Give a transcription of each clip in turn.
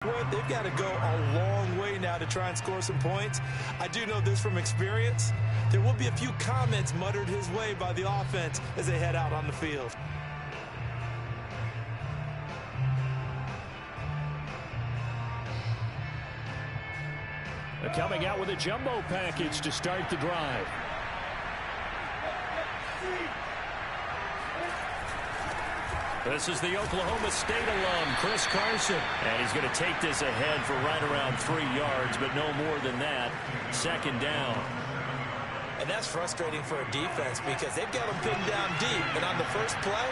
They've got to go a long way now to try and score some points. I do know this from experience. There will be a few comments muttered his way by the offense as they head out on the field. They're coming out with a jumbo package to start the drive. This is the Oklahoma State alum, Chris Carson. And he's going to take this ahead for right around 3 yards, but no more than that. Second down. And that's frustrating for a defense because they've got them pinned down deep. And on the first play,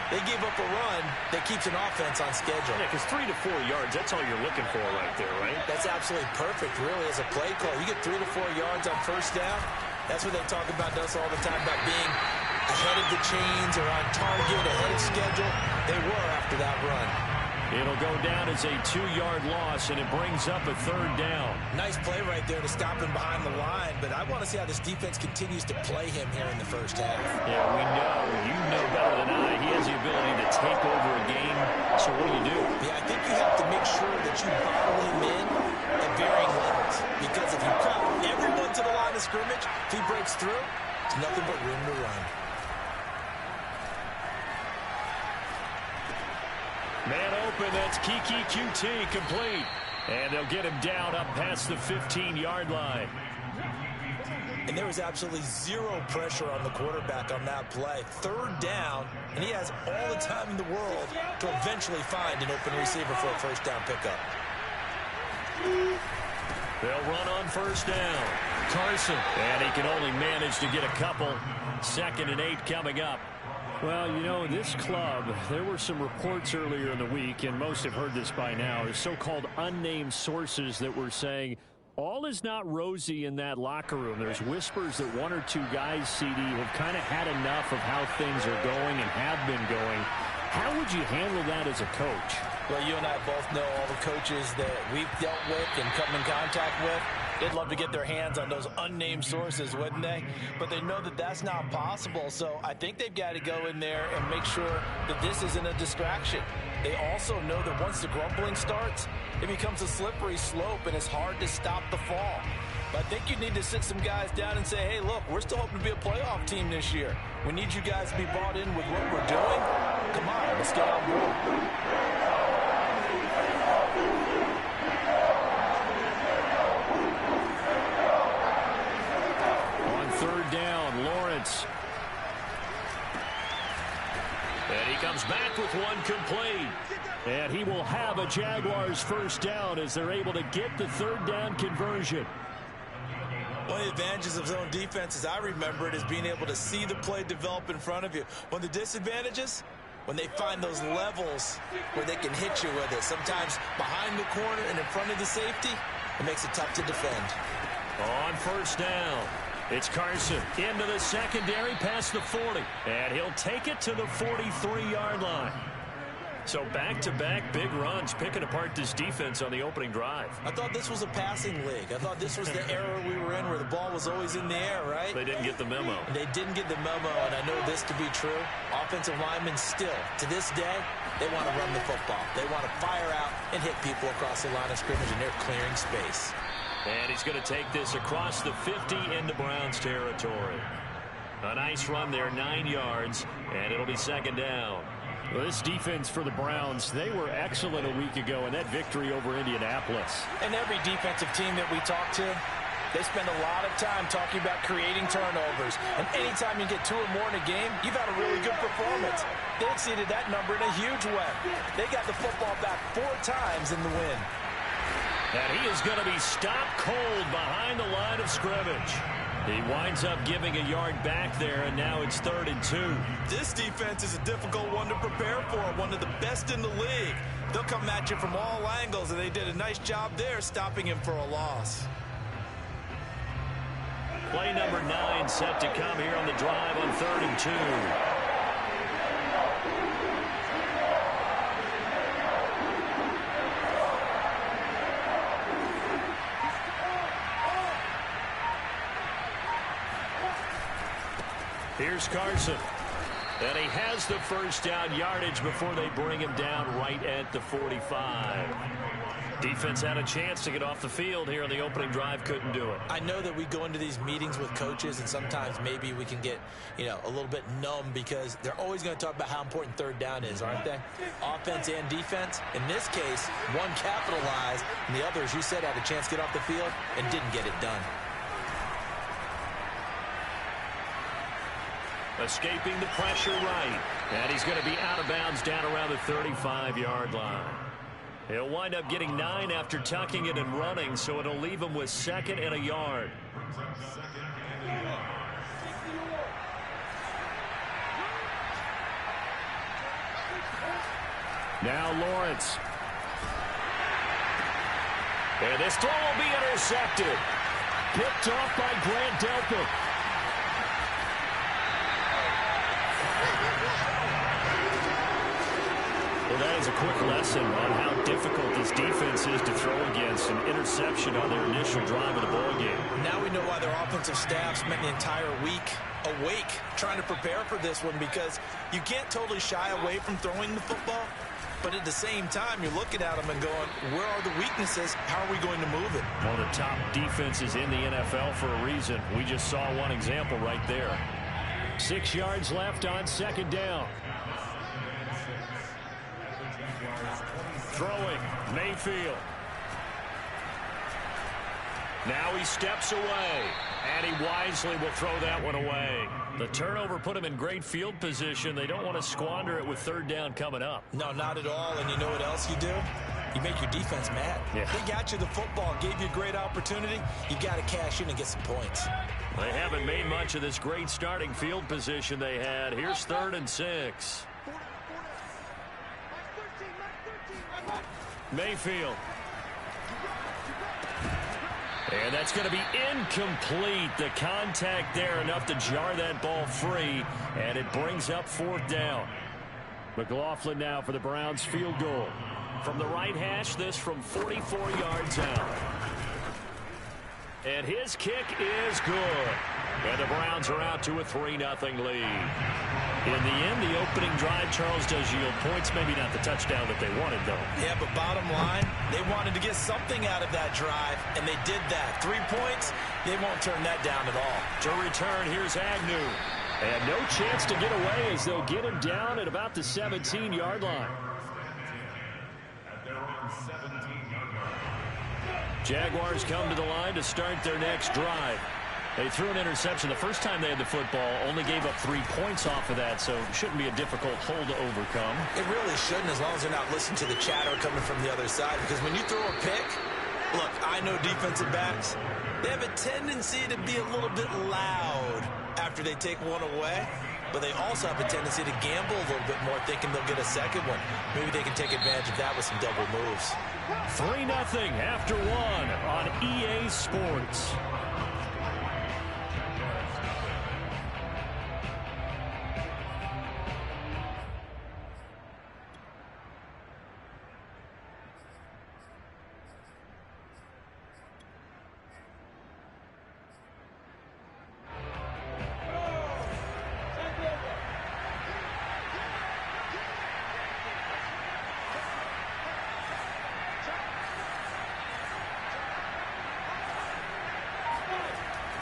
they give up a run that keeps an offense on schedule. Yeah, because 3 to 4 yards, that's all you're looking for right there, right? That's absolutely perfect, really, as a play call. You get 3 to 4 yards on first down. That's what they talk about us all the time, about being ahead of the chains or on target, ahead of schedule. They were after that run. It'll go down as a 2-yard loss, and it brings up a third down. Nice play right there to stop him behind the line, but I want to see how this defense continues to play him here in the first half. Yeah, we know. You know better than I. He has the ability to take over a game. So what do? Yeah, I think you have to make sure that you bottle him in at varying levels, because if you cut everyone to the line of scrimmage, if he breaks through, it's nothing but room to run. Man open, that's Kiki QT complete. And they'll get him down up past the 15-yard line. And there was absolutely zero pressure on the quarterback on that play. Third down, and he has all the time in the world to eventually find an open receiver for a first down pickup. They'll run on first down. Carson, and he can only manage to get a couple. 2nd and 8 coming up. Well, you know, this club, there were some reports earlier in the week, and most have heard this by now, is so-called unnamed sources that were saying all is not rosy in that locker room. There's whispers that 1 or 2 guys, CD, have kind of had enough of how things are going and have been going. How would you handle that as a coach? Well, you and I both know all the coaches that we've dealt with and come in contact with. They'd love to get their hands on those unnamed sources, wouldn't they? But they know that that's not possible, so I think they've got to go in there and make sure that this isn't a distraction. They also know that once the grumbling starts, it becomes a slippery slope, and it's hard to stop the fall. But I think you need to sit some guys down and say, hey, look, we're still hoping to be a playoff team this year. We need you guys to be bought in with what we're doing. Come on, let's get on board. And he comes back with one complete. And he will have a Jaguars first down as they're able to get the third down conversion. One of the advantages of zone defense, as I remember it, is being able to see the play develop in front of you. One of the disadvantages, when they find those levels where they can hit you with it. Sometimes behind the corner and in front of the safety, it makes it tough to defend. On first down, it's Carson into the secondary past the 40. And he'll take it to the 43-yard line. So back-to-back big runs, picking apart this defense on the opening drive. I thought this was a passing league. I thought this was the era we were in where the ball was always in the air, right? They didn't get the memo. They didn't get the memo, and I know this to be true. Offensive linemen still, to this day, they want to run the football. They want to fire out and hit people across the line of scrimmage, and they're clearing space. And he's going to take this across the 50 into Browns territory. A nice run there, 9 yards, and it'll be second down. Well, this defense for the Browns, they were excellent a week ago in that victory over Indianapolis. And every defensive team that we talk to, they spend a lot of time talking about creating turnovers. And anytime you get 2 or more in a game, you've had a really good performance. They exceeded that number in a huge way. They got the football back 4 times in the win. And he is going to be stopped cold behind the line of scrimmage. He winds up giving a yard back there, and now it's 3rd and 2. This defense is a difficult one to prepare for, one of the best in the league. They'll come at you from all angles, and they did a nice job there stopping him for a loss. Play number 9 set to come here on the drive on 3rd and 2. Here's Carson. And he has the first down yardage before they bring him down right at the 45. Defense had a chance to get off the field here in the opening drive, couldn't do it. I know that we go into these meetings with coaches, and sometimes maybe we can get, a little bit numb because they're always going to talk about how important third down is, aren't they? Offense and defense. In this case, one capitalized, and the other, as you said, had a chance to get off the field and didn't get it done. Escaping the pressure right. And he's going to be out of bounds down around the 35-yard line. He'll wind up getting 9 after tucking it and running, so it'll leave him with 2nd and a yard. Now Lawrence. And this throw will be intercepted. Picked off by Grant Delpit. Well, that is a quick lesson on how difficult this defense is to throw against. An interception on their initial drive of the ballgame. Now we know why their offensive staff spent the entire week awake trying to prepare for this one, because you can't totally shy away from throwing the football, but at the same time, you're looking at them and going, where are the weaknesses? How are we going to move it? One of the top defenses in the NFL for a reason. We just saw one example right there. 6 yards left on 2nd down. Throwing, Mayfield. Now he steps away, and he wisely will throw that one away. The turnover put him in great field position. They don't want to squander it with 3rd down coming up. No, not at all, and you know what else you do? You make your defense mad. Yeah. They got you the football, gave you a great opportunity. You got to cash in and get some points. They haven't made much of this great starting field position they had. Here's 3rd and 6. Mayfield. And that's going to be incomplete. The contact there enough to jar that ball free, and it brings up 4th down. McLaughlin now for the Browns field goal. From the right hash, this from 44 yards out. And his kick is good. And the Browns are out to a 3-0 lead. In the end, the opening drive, Charles, does yield points. Maybe not the touchdown that they wanted, though. Yeah, but bottom line, they wanted to get something out of that drive, and they did that. 3 points, they won't turn that down at all. To return, here's Agnew. And no chance to get away as they'll get him down at about the 17-yard line. Jaguars come to the line to start their next drive. They threw an interception the first time they had the football, only gave up 3 points off of that, so shouldn't be a difficult hole to overcome. It really shouldn't, as long as they're not listening to the chatter coming from the other side, because when you throw a pick, look, I know defensive backs, they have a tendency to be a little bit loud after they take one away, but they also have a tendency to gamble a little bit more, thinking they'll get a second one. Maybe they can take advantage of that with some double moves. 3-0 after 1 on EA Sports.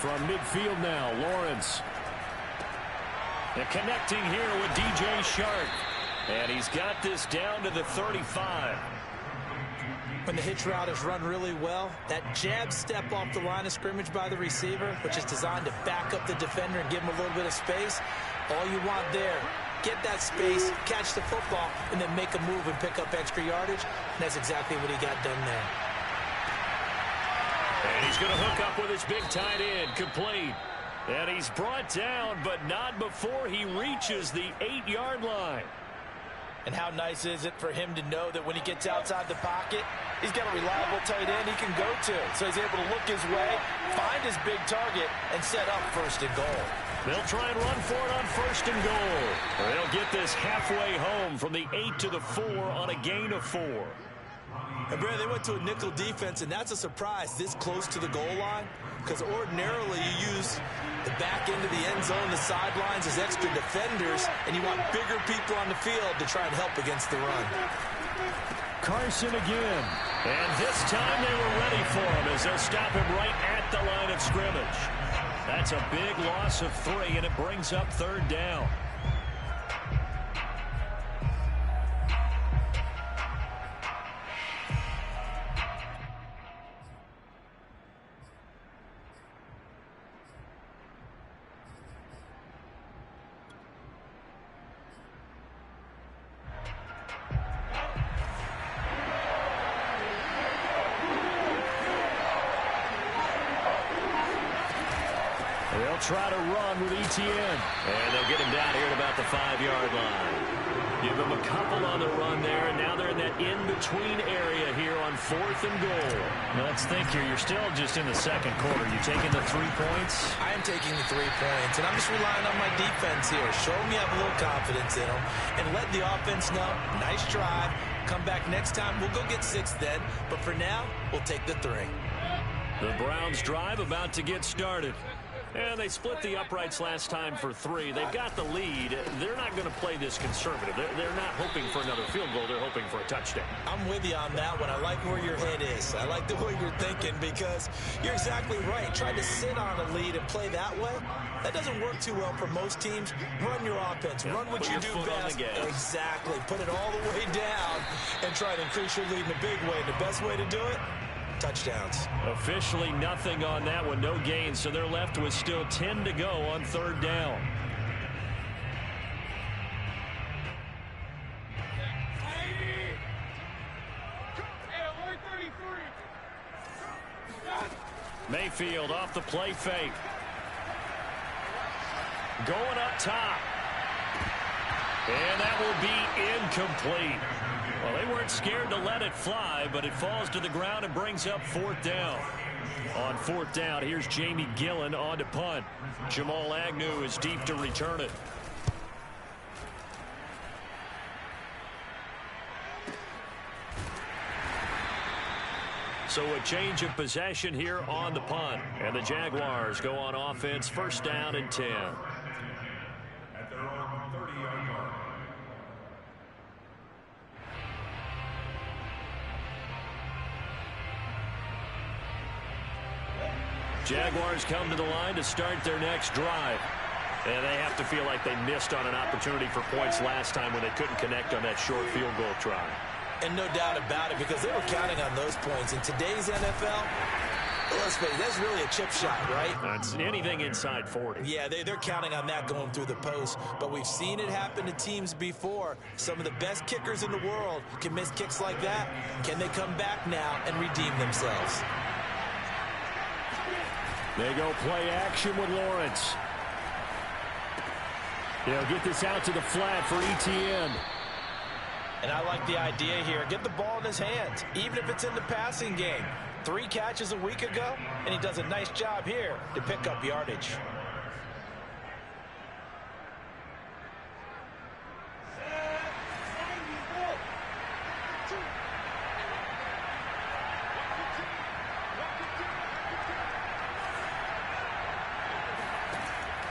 From midfield now, Lawrence. And connecting here with DJ Shark. And he's got this down to the 35. When the hitch route is run really well, that jab step off the line of scrimmage by the receiver, which is designed to back up the defender and give him a little bit of space, all you want there, get that space, catch the football, and then make a move and pick up extra yardage. And that's exactly what he got done there. And he's going to hook up with his big tight end, complete. And he's brought down, but not before he reaches the 8-yard line. And how nice is it for him to know that when he gets outside the pocket, he's got a reliable tight end he can go to. So he's able to look his way, find his big target, and set up 1st and goal. They'll try and run for it on 1st and goal. They'll get this halfway home from the 8 to the 4 on a gain of 4. And Brad, they went to a nickel defense, and that's a surprise this close to the goal line, because ordinarily you use the back end of the end zone, the sidelines as extra defenders, and you want bigger people on the field to try and help against the run. Carson again. And this time they were ready for him as they'll stop him right at the line of scrimmage. That's a big loss of 3, and it brings up 3rd down. They'll try to run with Etienne. And they'll get him down here at about the 5-yard line. Give him a couple on the run there, and now they're in that in-between area here on 4th and goal. Now let's think here. You're still just in the 2nd quarter. You taking the 3 points? I am taking the 3 points, and I'm just relying on my defense here. Show me I have a little confidence in them, and let the offense know, nice drive. Come back next time. We'll go get 6 then, but for now, we'll take the 3. The Browns drive about to get started. And they split the uprights last time for 3. They've got the lead. They're not going to play this conservative. They're not hoping for another field goal. They're hoping for a touchdown. I'm with you on that one. I like where your head is. I like the way you're thinking because you're exactly right. Trying to sit on a lead and play that way, that doesn't work too well for most teams. Run your offense. Run what you do best. Exactly. Put it all the way down and try to increase your lead in a big way. The best way to do it, touchdowns. Officially nothing on that one. No gain, so they're left with still 10 to go on 3rd down. Mayfield off the play fake. Going up top. And that will be incomplete. Well, they weren't scared to let it fly, but it falls to the ground and brings up 4th down. On 4th down, here's Jamie Gillen on to punt. Jamal Agnew is deep to return it. So a change of possession here on the punt. And the Jaguars go on offense, 1st down and 10. At their own 30-yard line. Jaguars come to the line to start their next drive. And they have to feel like they missed on an opportunity for points last time when they couldn't connect on that short field goal try. And no doubt about it, because they were counting on those points. In today's NFL, let's face it, that's really a chip shot, right? That's anything inside 40. Yeah, they're counting on that going through the post. But we've seen it happen to teams before. Some of the best kickers in the world can miss kicks like that. Can they come back now and redeem themselves? They go play action with Lawrence. They'll get this out to the flat for Etienne. And I like the idea here. Get the ball in his hands, even if it's in the passing game. 3 catches a week ago, and he does a nice job here to pick up yardage.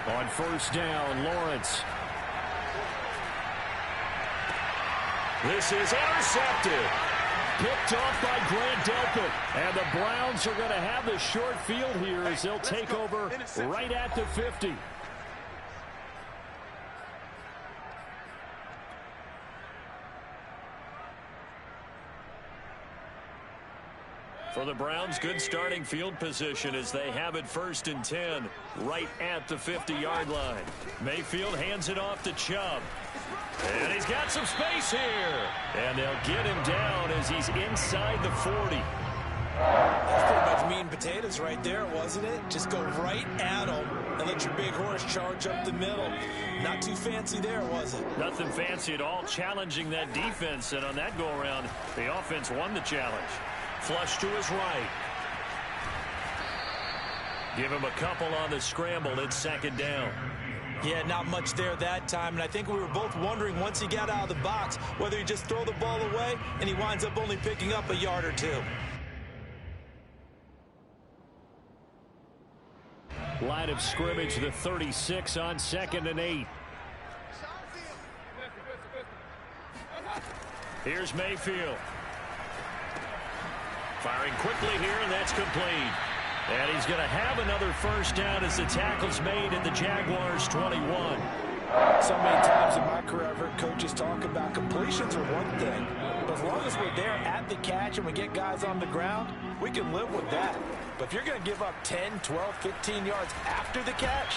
On 1st down, Lawrence. This is intercepted. Picked off by Grant Delpit. And the Browns are going to have the short field here as they'll take over right at the 50. For the Browns, good starting field position as they have it 1st and 10 right at the 50-yard line. Mayfield hands it off to Chubb. And he's got some space here. And they'll get him down as he's inside the 40. That's pretty much meat and potatoes right there, wasn't it? Just go right at him and let your big horse charge up the middle. Not too fancy there, was it? Nothing fancy at all, challenging that defense. And on that go-around, the offense won the challenge. Flush to his right. Give him a couple on the scramble. It's 2nd down. Yeah, not much there that time. And I think we were both wondering once he got out of the box whether he just throw the ball away and he winds up only picking up a yard or 2. Line of scrimmage, the 36 on 2nd and 8. Here's Mayfield. Firing quickly here, and that's complete. And he's going to have another first down as the tackle's made at the Jaguars' 21. So many times in my career I've heard coaches talk about completions are one thing, but as long as we're there at the catch and we get guys on the ground, we can live with that. But if you're going to give up 10, 12, 15 yards after the catch,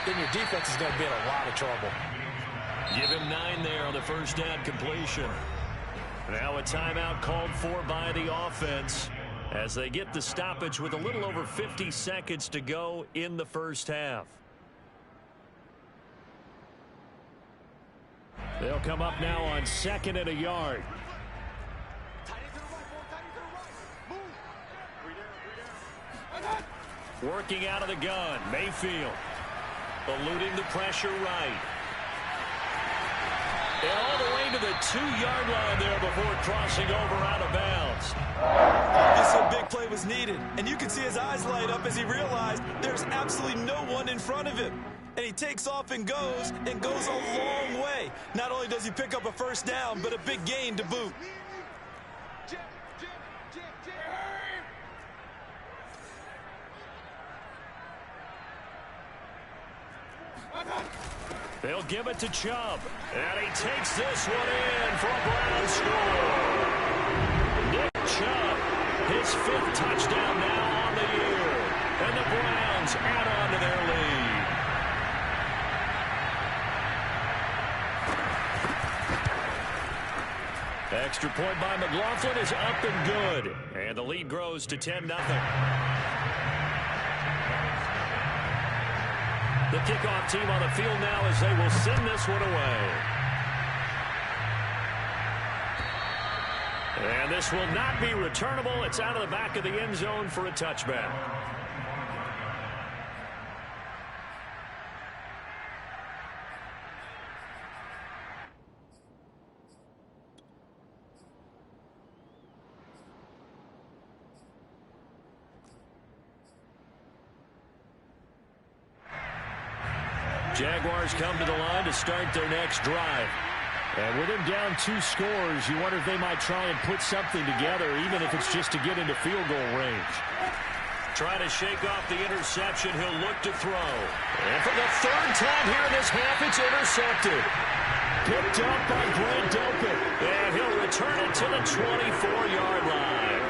then your defense is going to be in a lot of trouble. Give him 9 there on the first down completion. Now a timeout called for by the offense as they get the stoppage with a little over 50 seconds to go in the first half. They'll come up now on 2nd and a yard. Working out of the gun, Mayfield. Eluding the pressure right. And all the way to the 2-yard line there before crossing over out of bounds. Obviously a big play was needed, and you can see his eyes light up as he realized there's absolutely no one in front of him. And he takes off and goes a long way. Not only does he pick up a first down, but a big gain to boot. They'll give it to Chubb. And he takes this one in for a Browns score. Nick Chubb, his 5th touchdown now on the year. And the Browns add on to their lead. Extra point by McLaughlin is up and good. And the lead grows to 10-0. The kickoff team on the field now as they will send this one away. And this will not be returnable. It's out of the back of the end zone for a touchback. Jaguars come to the line to start their next drive. And with him down 2 scores, you wonder if they might try and put something together, even if it's just to get into field goal range. Trying to shake off the interception, he'll look to throw. And for the 3rd time here in this half, it's intercepted. Picked up by Brent Delpit. And he'll return it to the 24-yard line.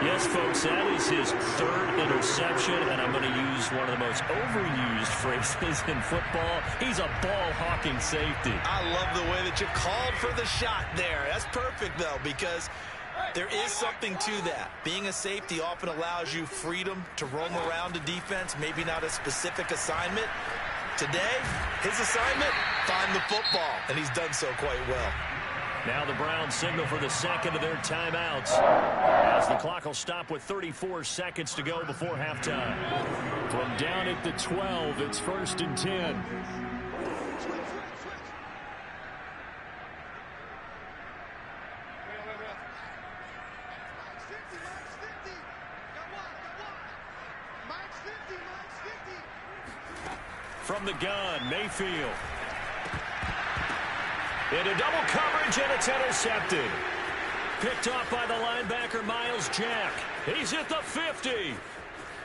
Yes, folks, that is his 3rd interception, and I'm going to use one of the most overused phrases in football. He's a ball-hawking safety. I love the way that you called for the shot there. That's perfect, though, because there is something to that. Being a safety often allows you freedom to roam around the defense, maybe not a specific assignment. Today, his assignment, find the football, and he's done so quite well. Now the Browns signal for the 2nd of their timeouts as the clock will stop with 34 seconds to go before halftime. From down at the 12, it's 1st and 10. From the gun, Mayfield. Into double coverage, and it's intercepted. Picked off by the linebacker, Miles Jack. He's at the 50,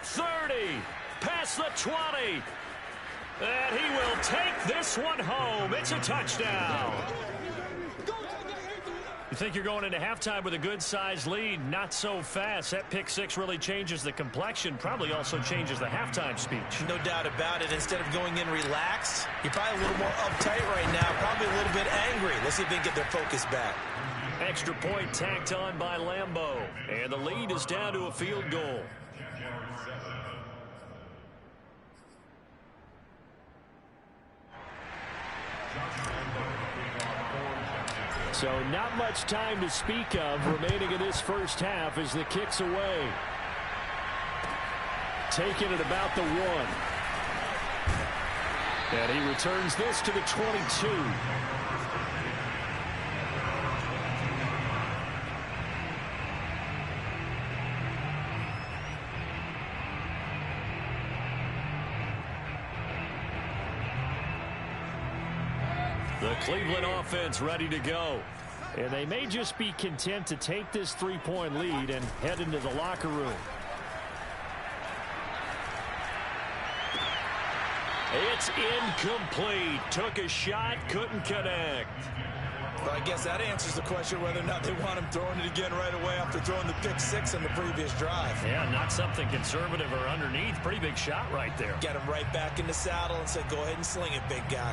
30, past the 20. And he will take this one home. It's a touchdown. You think you're going into halftime with a good-sized lead? Not so fast. That pick 6 really changes the complexion, probably also changes the halftime speech. No doubt about it. Instead of going in relaxed, you're probably a little more uptight right now, probably a little bit angry. Let's see if they can get their focus back. Extra point tacked on by Lambeau, and the lead is down to a field goal. So not much time to speak of remaining in this first half as the kick's away. Taken at about the 1. And he returns this to the 22. The Cleveland offense ready to go. And they may just be content to take this three-point lead and head into the locker room. It's incomplete. Took a shot, couldn't connect. Well, I guess that answers the question whether or not they want him throwing it again right away after throwing the pick six on the previous drive. Yeah, not something conservative or underneath. Pretty big shot right there. Get him right back in the saddle and said, go ahead and sling it, big guy.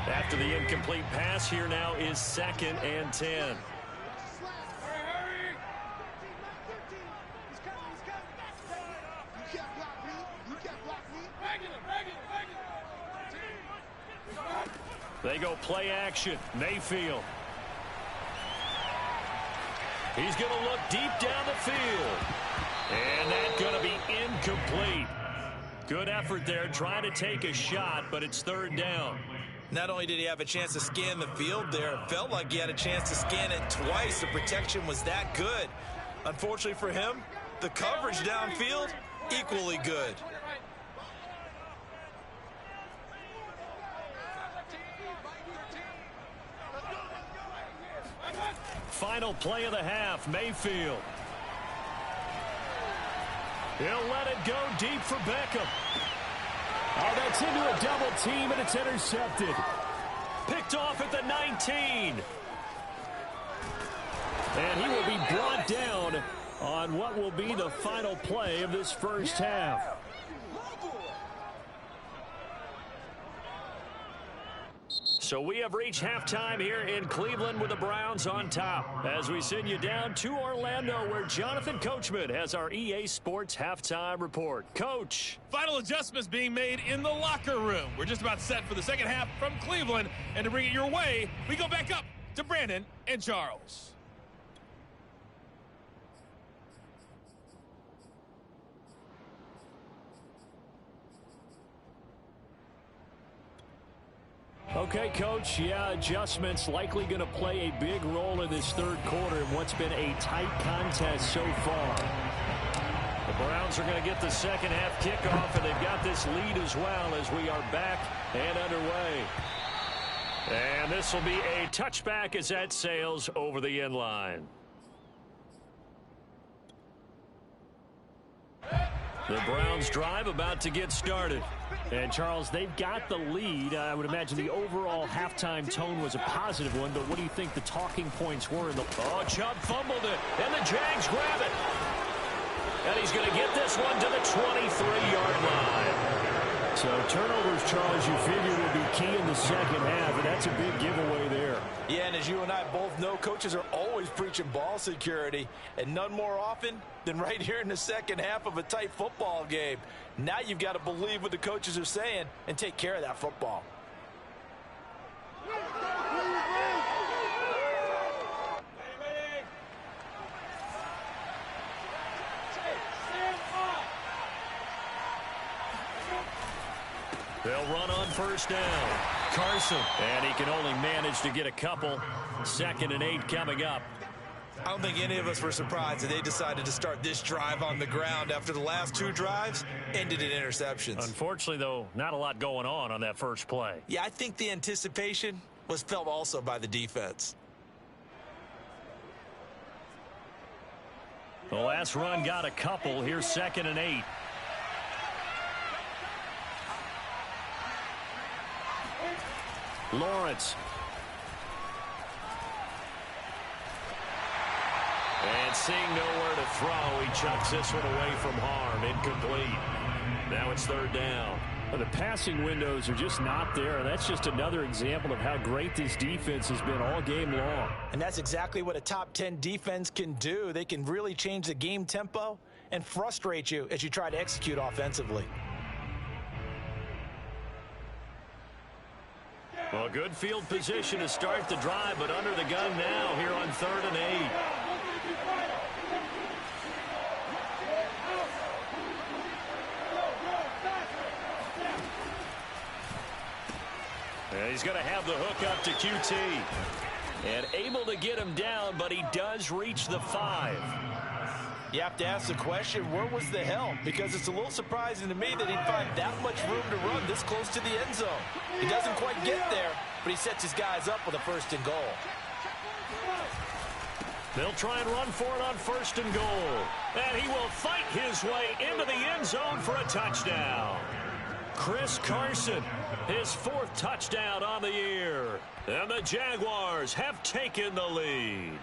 After the incomplete pass, here now is 2nd and 10. They go play action. Mayfield. He's going to look deep down the field. And that's going to be incomplete. Good effort there trying to take a shot, but it's 3rd down. Not only did he have a chance to scan the field there, it felt like he had a chance to scan it twice. The protection was that good. Unfortunately for him, the coverage downfield, equally good. Final play of the half, Mayfield. He'll let it go deep for Beckham. Oh, that's into a double team, and it's intercepted. Picked off at the 19. And he will be brought down on what will be the final play of this first half. So we have reached halftime here in Cleveland with the Browns on top. As we send you down to Orlando, where Jonathan Coachman has our EA Sports halftime report. Coach. Final adjustments being made in the locker room. We're just about set for the second half from Cleveland. And to bring it your way, we go back up to Brandon and Charles. Okay, Coach, yeah, adjustments likely going to play a big role in this third quarter in what's been a tight contest so far. The Browns are going to get the second half kickoff, and they've got this lead as well as we are back and underway. And this will be a touchback as that sails over the end line. The Browns drive about to get started. And, Charles, they've got the lead. I would imagine the overall halftime tone was a positive one, but what do you think the talking points were in the... Oh, Chubb fumbled it, and the Jags grab it. And he's going to get this one to the 23-yard line. So turnovers, Charles, you figure will be key in the second half, and that's a big giveaway there. Yeah, and as you and I both know, coaches are always preaching ball security, and none more often than right here in the second half of a tight football game. Now you've got to believe what the coaches are saying and take care of that football. They'll run on first down. Carson. And he can only manage to get a couple. 2nd and 8 coming up. I don't think any of us were surprised that they decided to start this drive on the ground after the last 2 drives ended in interceptions. Unfortunately, though, not a lot going on that first play. Yeah, I think the anticipation was felt also by the defense. The last run got a couple. Here's 2nd and 8. Lawrence. And seeing nowhere to throw, he chucks this one away from harm. Incomplete. Now it's 3rd down. Well, the passing windows are just not there. That's just another example of how great this defense has been all game long. And that's exactly what a top 10 defense can do. They can really change the game tempo and frustrate you as you try to execute offensively. Well, good field position to start the drive, but under the gun now here on 3rd and 8. And he's going to have the hook up to QT. And able to get him down, but he does reach the 5. You have to ask the question, where was the help? Because it's a little surprising to me that he'd find that much room to run this close to the end zone. He doesn't quite get there, but he sets his guys up with a 1st and goal. They'll try and run for it on 1st and goal. And he will fight his way into the end zone for a touchdown. Chris Carson, his 4th touchdown on the year. And the Jaguars have taken the lead.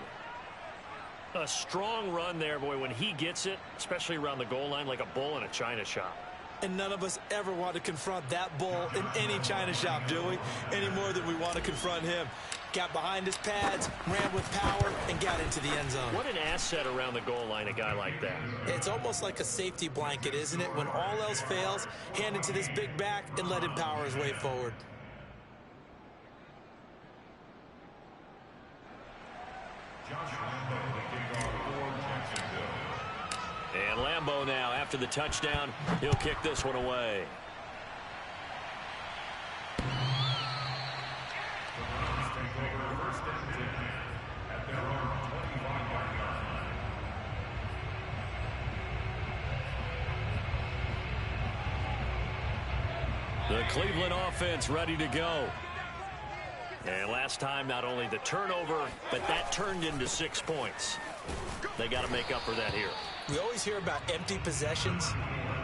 A strong run there, boy, when he gets it, especially around the goal line, like a bull in a china shop. And none of us ever want to confront that bull in any china shop, do we? Any more than we want to confront him. Got behind his pads, ran with power, and got into the end zone. What an asset around the goal line, a guy like that. It's almost like a safety blanket, isn't it? When all else fails, hand it to this big back and let him power his way forward. And Lambeau now, after the touchdown, he'll kick this one away. The Cleveland offense ready to go. And last time, not only the turnover, but that turned into 6 points. They got to make up for that here. We always hear about empty possessions,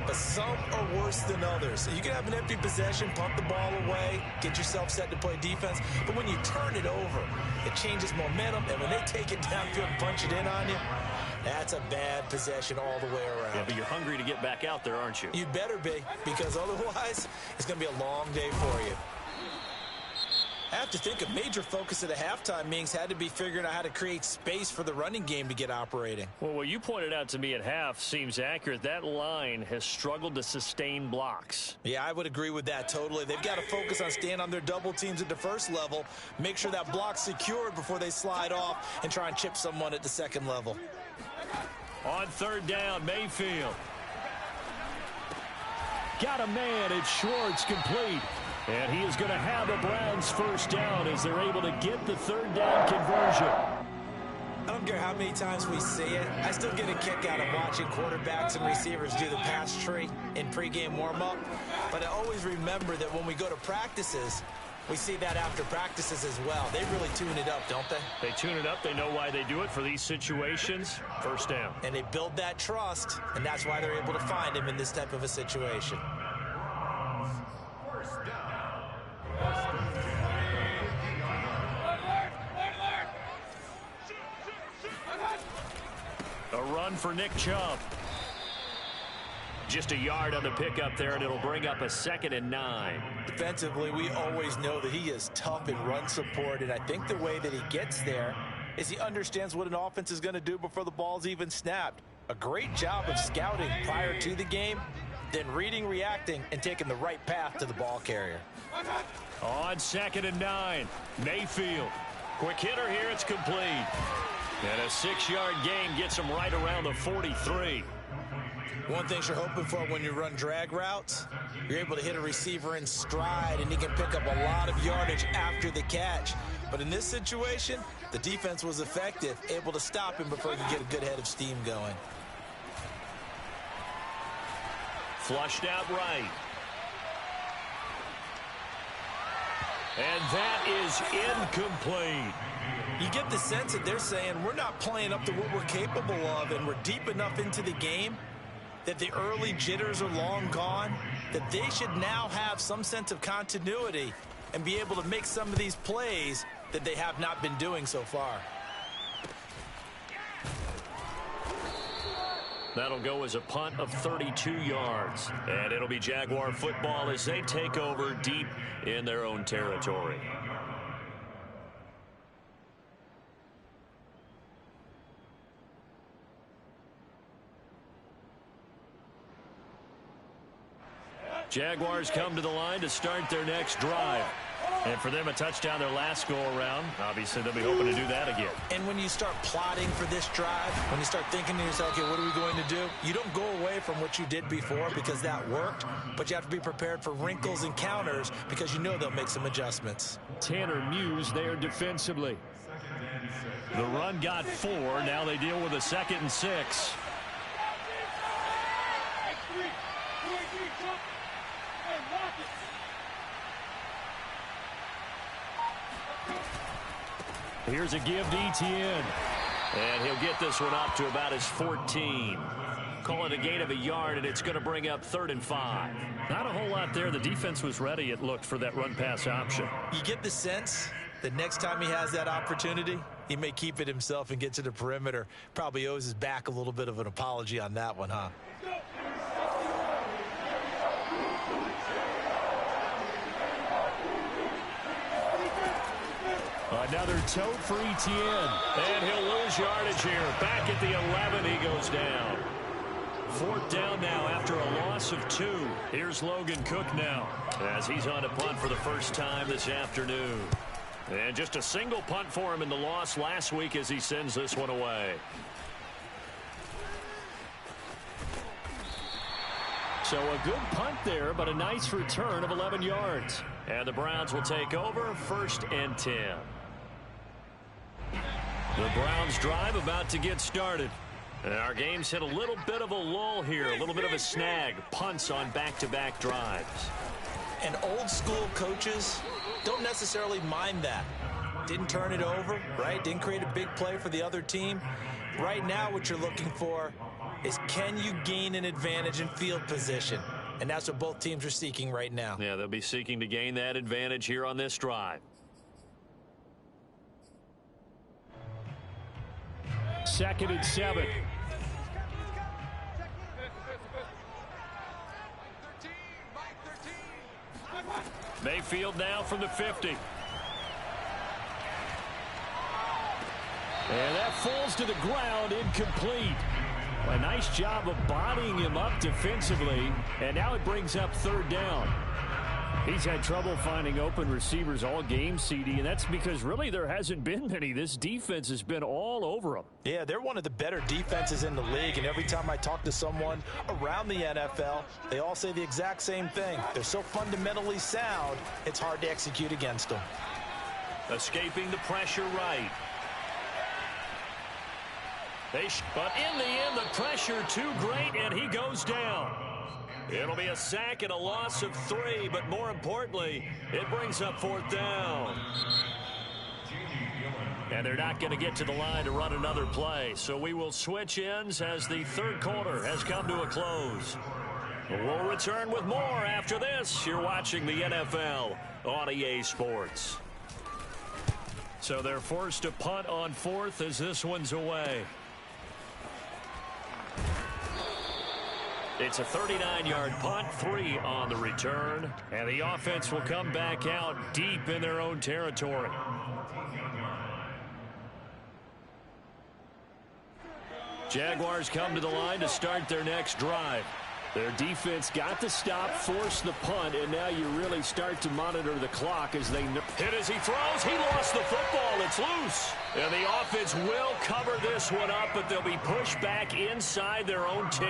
but some are worse than others. So you can have an empty possession, pump the ball away, get yourself set to play defense, but when you turn it over, it changes momentum, and when they take it downfield and punch it in on you, that's a bad possession all the way around. Yeah, but you're hungry to get back out there, aren't you? You'd better be, because otherwise, it's going to be a long day for you. I have to think a major focus of the halftime meetings had to be figuring out how to create space for the running game to get operating. Well, what you pointed out to me at half seems accurate. That line has struggled to sustain blocks. Yeah, I would agree with that totally. They've got to focus on staying on their double teams at the 1st level, make sure that block's secured before they slide off and try and chip someone at the 2nd level. On 3rd down, Mayfield. Got a man. It's Schwartz, complete. And he is going to have the Browns 1st down as they're able to get the 3rd down conversion. I don't care how many times we see it. I still get a kick out of watching quarterbacks and receivers do the pass tree in pregame warm-up. But I always remember that when we go to practices, we see that after practices as well. They really tune it up, don't they? They tune it up. They know why they do it for these situations. 1st down. And they build that trust, and that's why they're able to find him in this type of a situation. A run for Nick Chubb. Just a yard on the pickup there, and it'll bring up a 2nd and 9. Defensively, we always know that he is tough in run support, and I think the way that he gets there is he understands what an offense is going to do before the ball's even snapped. A great job of scouting prior to the game, then reading, reacting, and taking the right path to the ball carrier. On 2nd and 9, Mayfield. Quick hitter here, it's complete. And a 6-yard gain gets him right around the 43. One thing you're hoping for when you run drag routes, you're able to hit a receiver in stride, and he can pick up a lot of yardage after the catch. But in this situation, the defense was effective, able to stop him before he could get a good head of steam going. Flushed out right. And that is incomplete. You get the sense that they're saying we're not playing up to what we're capable of, and we're deep enough into the game that the early jitters are long gone, that they should now have some sense of continuity and be able to make some of these plays that they have not been doing so far. That'll go as a punt of 32 yards. And it'll be Jaguar football as they take over deep in their own territory. Jaguars come to the line to start their next drive. And for them, a touchdown their last go-around. Obviously, they'll be hoping to do that again. And when you start plotting for this drive, when you start thinking to yourself, okay, what are we going to do? You don't go away from what you did before because that worked, but you have to be prepared for wrinkles and counters because you know they'll make some adjustments. Tanner Muse there defensively. The run got 4. Now they deal with a 2nd and 6. Here's a give to Etienne. And he'll get this one up to about his 14. Call it a gain of a yard, and it's going to bring up 3rd and 5. Not a whole lot there. The defense was ready, it looked, for that run-pass option. You get the sense that next time he has that opportunity, he may keep it himself and get to the perimeter. Probably owes his back a little bit of an apology on that one, huh? Another tote for Etienne. And he'll lose yardage here. Back at the 11, he goes down. 4th down now after a loss of 2. Here's Logan Cook now as he's on a punt for the first time this afternoon. And just a single punt for him in the loss last week as he sends this one away. So a good punt there, but a nice return of 11 yards. And the Browns will take over 1st and 10. The Browns drive about to get started. And our game's hit a little bit of a lull here, a little bit of a snag. Punts on back-to-back drives. And old-school coaches don't necessarily mind that. Didn't turn it over, right? Didn't create a big play for the other team. Right now what you're looking for is, can you gain an advantage in field position? And that's what both teams are seeking right now. Yeah, they'll be seeking to gain that advantage here on this drive. 2nd and 7. Mayfield now from the 50. And that falls to the ground, incomplete. A nice job of bodying him up defensively, and now it brings up 3rd down. He's had trouble finding open receivers all game, CD, and that's because really there hasn't been many. This defense has been all over them. Yeah, they're one of the better defenses in the league, and every time I talk to someone around the NFL, they all say the exact same thing. They're so fundamentally sound, it's hard to execute against them. Escaping the pressure right. But in the end, the pressure too great, and he goes down. It'll be a sack and a loss of 3, but more importantly, it brings up 4th down. And they're not going to get to the line to run another play, so we will switch ends as the 3rd quarter has come to a close. We'll return with more after this. You're watching the NFL on EA Sports. So they're forced to punt on 4th as this one's away. It's a 39-yard punt, 3 on the return, and the offense will come back out deep in their own territory. Jaguars come to the line to start their next drive. Their defense got the stop, forced the punt, and now you really start to monitor the clock as they hit as he throws. He lost the football. It's loose. And the offense will cover this one up, but they'll be pushed back inside their own 10.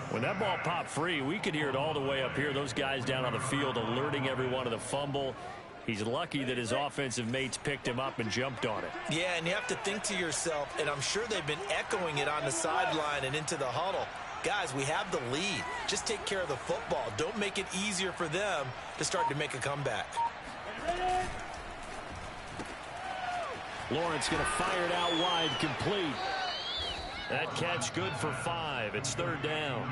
When that ball popped free, we could hear it all the way up here. Those guys down on the field alerting everyone of the fumble. He's lucky that his offensive mates picked him up and jumped on it. Yeah, and you have to think to yourself, and I'm sure they've been echoing it on the sideline and into the huddle. Guys, we have the lead. Just take care of the football. Don't make it easier for them to start to make a comeback. Lawrence going to fire it out wide, complete. That catch good for 5. It's 3rd down.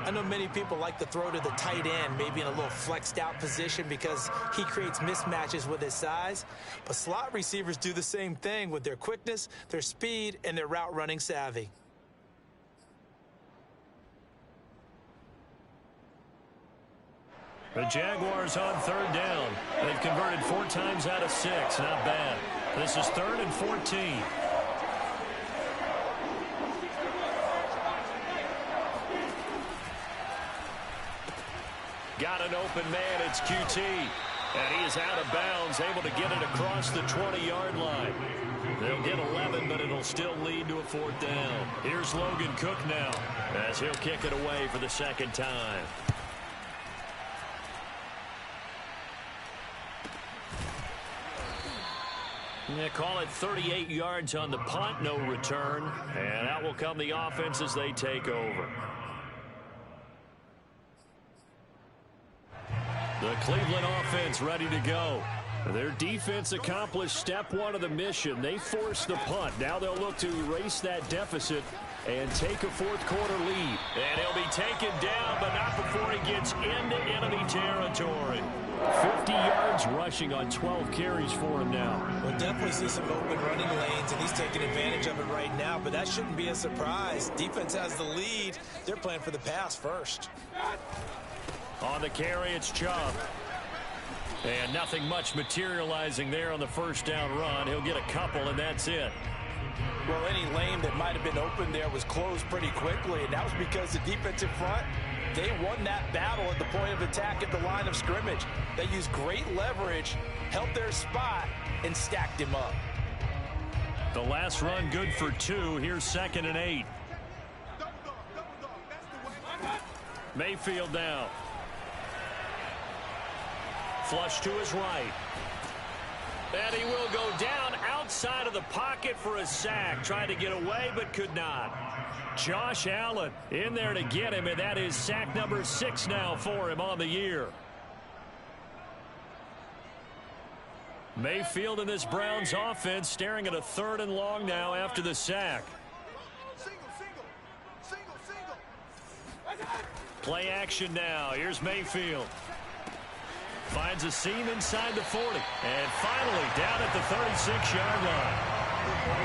I know many people like to throw to the tight end, maybe in a little flexed out position because he creates mismatches with his size. But slot receivers do the same thing with their quickness, their speed, and their route running savvy. The Jaguars on 3rd down. They've converted 4 times out of 6. Not bad. This is 3rd and 14. Got an open man. It's QT. And he is out of bounds, able to get it across the 20-yard line. They'll get 11, but it'll still lead to a 4th down. Here's Logan Cook now as he'll kick it away for the 2nd time. They call it 38 yards on the punt, no return. And out will come the offense as they take over. The Cleveland offense ready to go. Their defense accomplished step one of the mission. They forced the punt. Now they'll look to erase that deficit and take a fourth-quarter lead. And he'll be taken down, but not before he gets into enemy territory. 50 yards rushing on 12 carries for him now. We'll definitely see some open running lanes, and he's taking advantage of it right now, but that shouldn't be a surprise. Defense has the lead. They're playing for the pass first. On the carry, it's Chubb. And nothing much materializing there on the first down run. He'll get a couple, and that's it. Well, any lane that might have been open there was closed pretty quickly, and that was because the defensive front, they won that battle at the point of attack at the line of scrimmage. They used great leverage, held their spot, and stacked him up. The last run good for 2. Here's 2nd and 8. Mayfield now. Flush to his right. And he will go down outside of the pocket for a sack. Tried to get away, but could not. Josh Allen in there to get him, and that is sack number 6 now for him on the year. Mayfield in this Browns offense staring at a 3rd and long now after the sack. Play action now. Here's Mayfield. Finds a seam inside the 40. And finally down at the 36-yard line.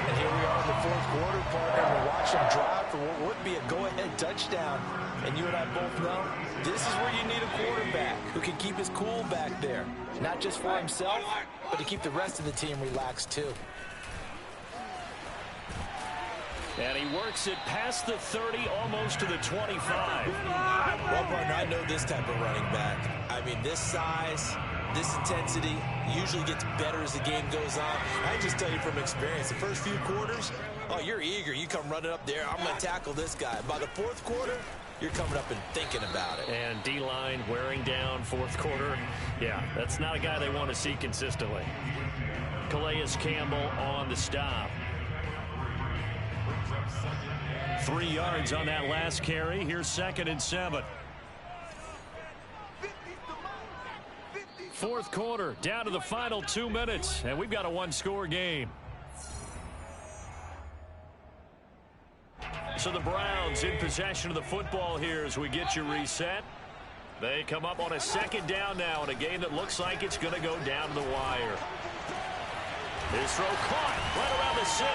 And here we are in the fourth quarter, partner. We're watching drive for what would be a go-ahead touchdown. And you and I both know this is where you need a quarterback who can keep his cool back there. Not just for himself, but to keep the rest of the team relaxed too. And he works it past the 30, almost to the 25. Well, partner, I know this type of running back. I mean, this size, this intensity usually gets better as the game goes on. I just tell you from experience, the first few quarters, oh, you're eager. You come running up there, I'm going to tackle this guy. By the fourth quarter, you're coming up and thinking about it. And D-line wearing down fourth quarter. Yeah, that's not a guy they want to see consistently. Calais Campbell on the stop. 3 yards on that last carry. Here's 2nd and 7. Fourth quarter, down to the final 2 minutes, and we've got a one-score game. So the Browns in possession of the football here as we get you reset. They come up on a 2nd down now in a game that looks like it's going to go down to the wire. His throw caught right around the 6.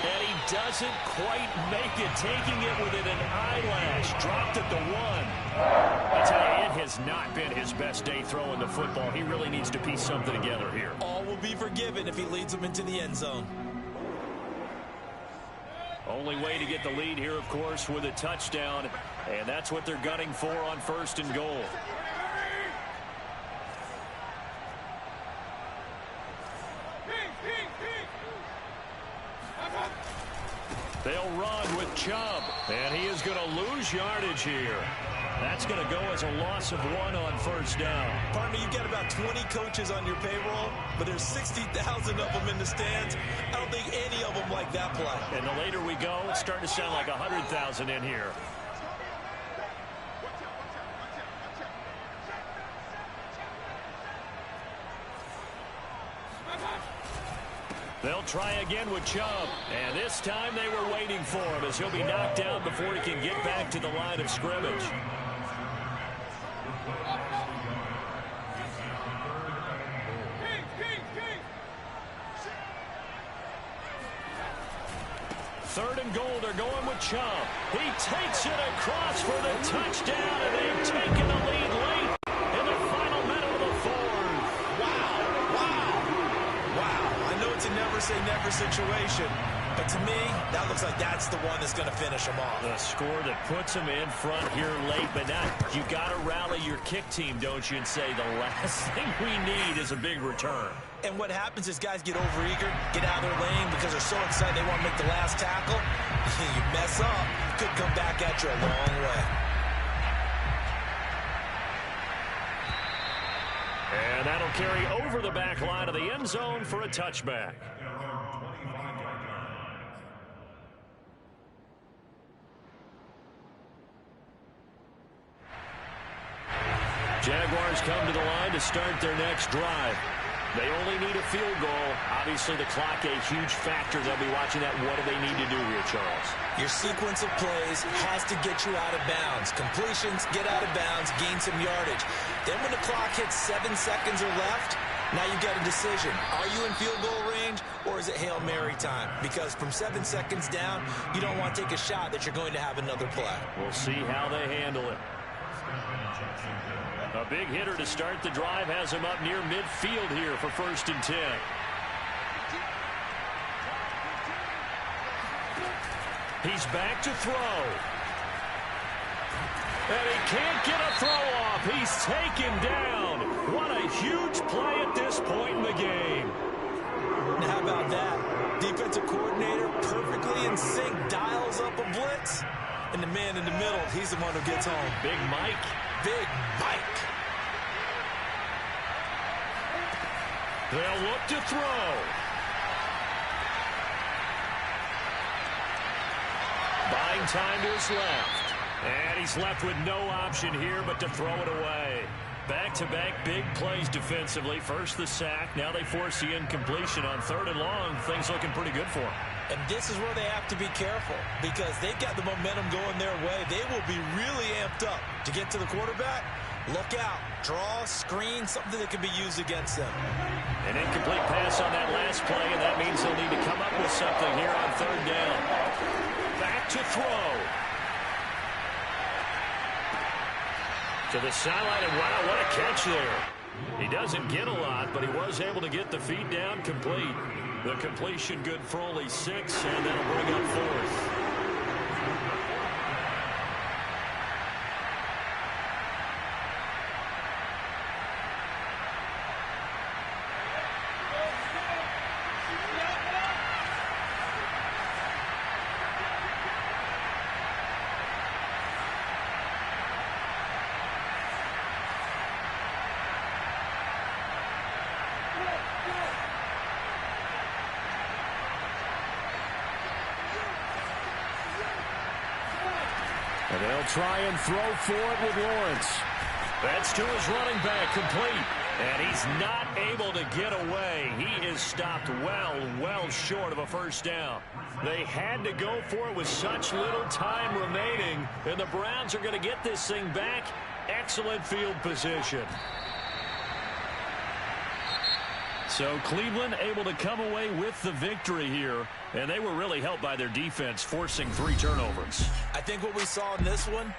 And he doesn't quite make it, taking it within an eyelash. Dropped at the 1. I tell you, it has not been his best day throwing the football. He really needs to piece something together here. All will be forgiven if he leads them into the end zone. Only way to get the lead here, of course, with a touchdown. And that's what they're gunning for on 1st and goal. They'll run with Chubb, and he is going to lose yardage here. That's going to go as a loss of 1 on 1st down. Partner, you've got about 20 coaches on your payroll, but there's 60,000 of them in the stands. I don't think any of them like that play. And the later we go, it's starting to sound like 100,000 in here. They'll try again with Chubb. And this time they were waiting for him as he'll be knocked down before he can get back to the line of scrimmage. Third and goal, they're going with Chubb. He takes it across for the touchdown, and they've taken the lead late in the final minute of the fourth. Wow. I know it's a never-say-never situation, but to me, that looks like that's the one that's going to finish them off. The score that puts them in front here late, but now you got to rally your kick team, don't you, and say the last thing we need is a big return. And what happens is guys get overeager, get out of their lane because they're so excited they want to make the last tackle. You mess up, could come back at you a long way. And that'll carry over the back line of the end zone for a touchback. Jaguars come to the line to start their next drive. They only need a field goal. Obviously, the clock a huge factor. They'll be watching that. What do they need to do here, Charles? Your sequence of plays has to get you out of bounds. Completions, get out of bounds, gain some yardage. Then when the clock hits 7 seconds or left, now you've got a decision. Are you in field goal range, or is it Hail Mary time? Because from 7 seconds down, you don't want to take a shot that you're going to have another play. We'll see how they handle it. A big hitter to start the drive has him up near midfield here for 1st and 10. He's back to throw. And he can't get a throw off. He's taken down. What a huge play at this point in the game. Now, how about that? Defensive coordinator perfectly in sync, dials up a blitz. And the man in the middle, he's the one who gets home. Big Mike. Big Mike. They'll look to throw. Buying time to his left. And he's left with no option here but to throw it away. Back-to-back big plays defensively. First the sack. Now they force the incompletion on 3rd and long. Things looking pretty good for them. And this is where they have to be careful because they've got the momentum going their way. They will be really amped up to get to the quarterback. Look out. Draw, screen, something that can be used against them. An incomplete pass on that last play, and that means they'll need to come up with something here on 3rd down. Back to throw. To the sideline, and wow, what a catch there. He doesn't get a lot, but he was able to get the feet down complete. The completion good for only 6, and that'll bring up 4th. And they'll try and throw for it with Lawrence. That's to his running back, complete. And he's not able to get away. He is stopped well short of a 1st down. They had to go for it with such little time remaining. And the Browns are going to get this thing back. Excellent field position. So Cleveland able to come away with the victory here. And they were really helped by their defense, forcing 3 turnovers. I think what we saw in this one,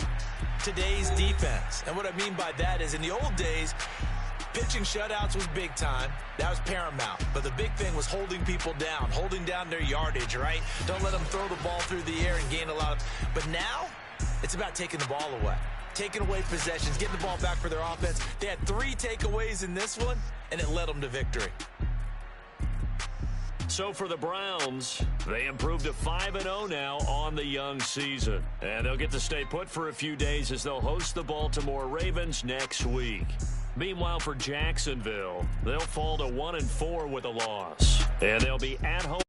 today's defense. And what I mean by that is in the old days, pitching shutouts was big time. That was paramount. But the big thing was holding people down, holding down their yardage, right? Don't let them throw the ball through the air and gain a lot of... But now, it's about taking the ball away. Taking away possessions, getting the ball back for their offense. They had 3 takeaways in this one, and it led them to victory. So for the Browns, they improved to 5-0 now on the young season. And they'll get to stay put for a few days as they'll host the Baltimore Ravens next week. Meanwhile, for Jacksonville, they'll fall to 1-4 with a loss. And they'll be at home.